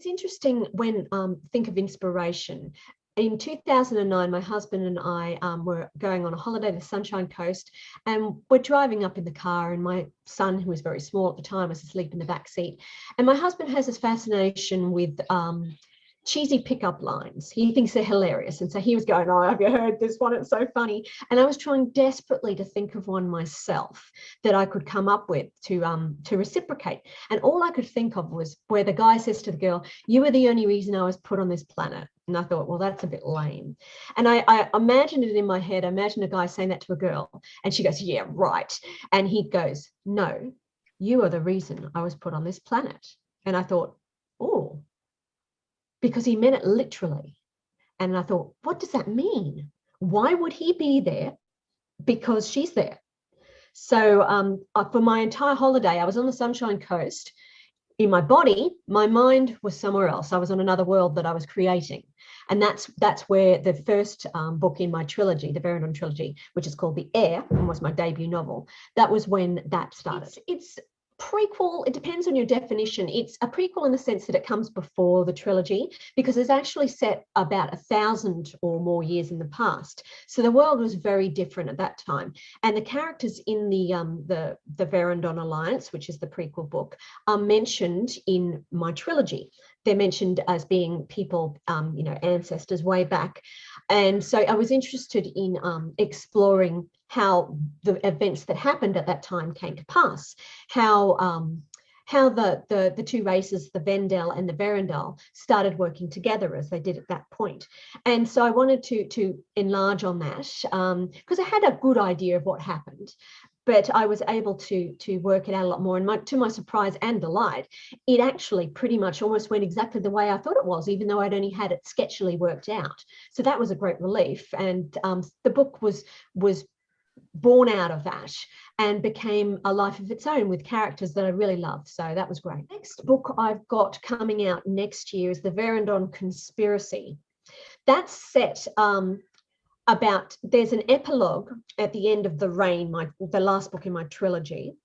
It's interesting when think of inspiration. In 2009, my husband and I were going on a holiday to the Sunshine Coast, and we're driving up in the car, and my son, who was very small at the time, was asleep in the back seat. And my husband has this fascination with cheesy pickup lines. He thinks they're hilarious. And so he was going, oh, have you heard this one? It's so funny. And I was trying desperately to think of one myself that I could come up with to reciprocate. And all I could think of was where the guy says to the girl, you were the only reason I was put on this planet. And I thought, well, that's a bit lame. And I imagined it in my head. I imagined a guy saying that to a girl. And she goes, yeah, right. And he goes, no, you are the reason I was put on this planet. And I thought, oh, because he meant it literally. And I thought, what does that mean? Why would he be there? Because she's there. So for my entire holiday, I was on the Sunshine Coast. In my body, my mind was somewhere else. I was on another world that I was creating. And that's where the first book in my trilogy, the Verindon Trilogy, which is called The Heir, and was my debut novel, that was when that started. It's prequel. It depends on your definition. It's a prequel in the sense that it comes before the trilogy, because it's actually set about 1,000 or more years in the past. So the world was very different at that time. And the characters in the Verindon Alliance, which is the prequel book, are mentioned in my trilogy. They're mentioned as being people, ancestors way back. And so I was interested in exploring how the events that happened at that time came to pass, how the two races, the Vendel and the Verindon, started working together as they did at that point. And so I wanted to enlarge on that because I had a good idea of what happened, but I was able to work it out a lot more. And to my surprise and delight, it actually pretty much almost went exactly the way I thought it was, even though I'd only had it sketchily worked out. So that was a great relief. And the book was born out of that and became a life of its own with characters that I really loved. So that was great. Next book I've got coming out next year is the Verindon Conspiracy. That's set there's an epilogue at the end of The Reign, the last book in my trilogy,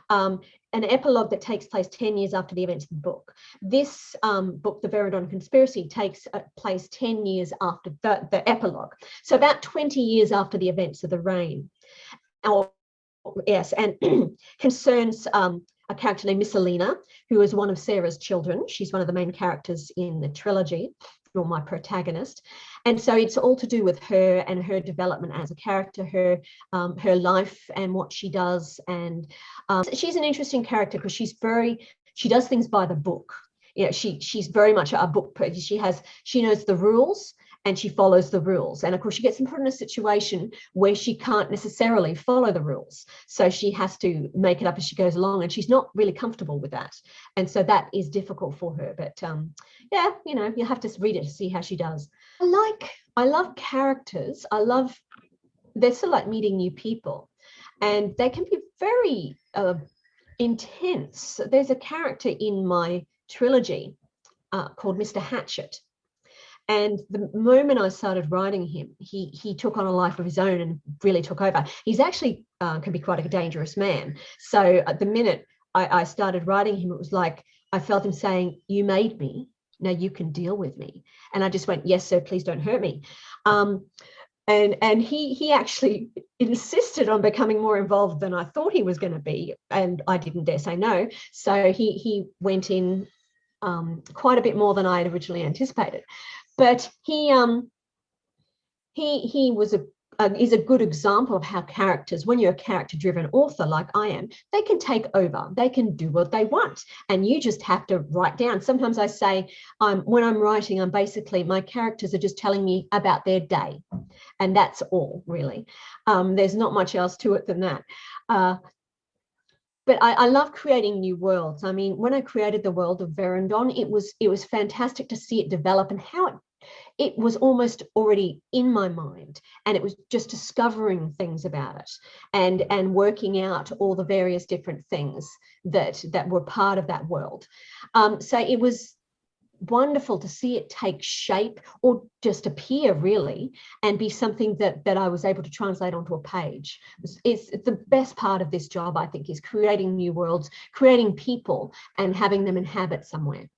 an epilogue that takes place 10 years after the events of the book. This book, The Verindon Conspiracy, takes place 10 years after the epilogue. So about 20 years after the events of The Reign. Yes, and concerns a character named Miss Alina, who is one of Sarah's children. She's one of the main characters in the trilogy, or my protagonist. And so it's all to do with her and her development as a character, her life and what she does. And she's an interesting character because she does things by the book. You know, she's very much a book person. She knows the rules and she follows the rules. And of course, she gets put in a situation where she can't necessarily follow the rules. So she has to make it up as she goes along, and she's not really comfortable with that. And so that is difficult for her. But yeah, you have to read it to see how she does. I love characters. They're sort of like meeting new people, and they can be very intense. There's a character in my trilogy called Mr. Hatchet. And the moment I started writing him, he took on a life of his own and really took over. He's actually can be quite a dangerous man. So at the minute I started writing him, it was like I felt him saying, you made me, now you can deal with me. And I just went, yes, sir, please don't hurt me. And he actually insisted on becoming more involved than I thought he was going to be. And I didn't dare say no. So he went in quite a bit more than I had originally anticipated. But he is a good example of how characters, when you're a character-driven author like I am, they can take over. They can do what they want, and you just have to write down. Sometimes I say, when I'm writing, my characters are just telling me about their day, and that's all really. There's not much else to it than that. But I love creating new worlds. I mean, when I created the world of Verindon, it was fantastic to see it develop and how it was almost already in my mind, and it was just discovering things about it and working out all the various different things that were part of that world. So it was wonderful to see it take shape or just appear really and be something that I was able to translate onto a page. It's the best part of this job, I think, is creating new worlds, creating people and having them inhabit somewhere.